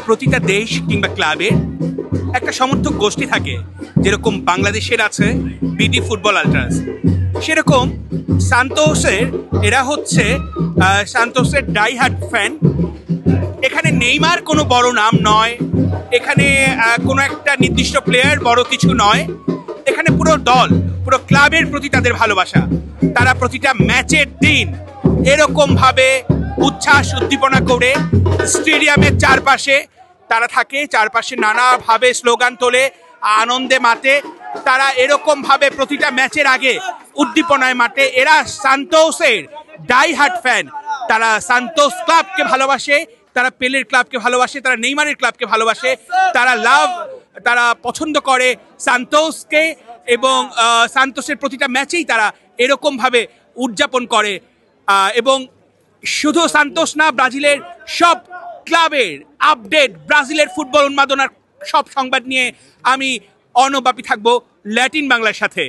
প্রতিটা দেশ কিংবা ক্লাবের একটা সমর্থক গোষ্ঠী থাকে, যেরকম বাংলাদেশের আছে বিডি ফুটবল আল্ট্রাস, সেরকম সান্তোসের এরা হচ্ছে সান্তোসের ডাই হার্ট ফ্যান। এখানে নেইমার কোনো বড় নাম নয়, এখানে কোনো একটা নির্দিষ্ট প্লেয়ার বড় কিছু নয়, এখানে পুরো দল, পুরো ক্লাবের প্রতি তাদের ভালোবাসা। তারা প্রতিটা ম্যাচের দিন এরকমভাবে উচ্ছ্বাস উদ্দীপনা করে স্টেডিয়ামের চারপাশে তারা থাকে, চারপাশে নানাভাবে স্লোগান তোলে, আনন্দে মাতে। তারা এরকমভাবে প্রতিটা ম্যাচের আগে উদ্দীপনায় মাতে। এরা সান্তোসের ডাই হার্ট ফ্যান। তারা সান্তোস ক্লাবকে ভালোবাসে, তারা পেলের ক্লাবকে ভালোবাসে, তারা নেইমারের ক্লাবকে ভালোবাসে, তারা পছন্দ করে সান্তোসকে, এবং সান্তোসের প্রতিটা ম্যাচেই তারা এরকমভাবে উদযাপন করে। এবং শুধু সান্তোস না, ব্রাজিলের সব ক্লাবের আপডেট, ব্রাজিলের ফুটবল উন্মাদনার সব সংবাদ নিয়ে আমি অনবাপী থাকবো ল্যাটিন বাংলার সাথে।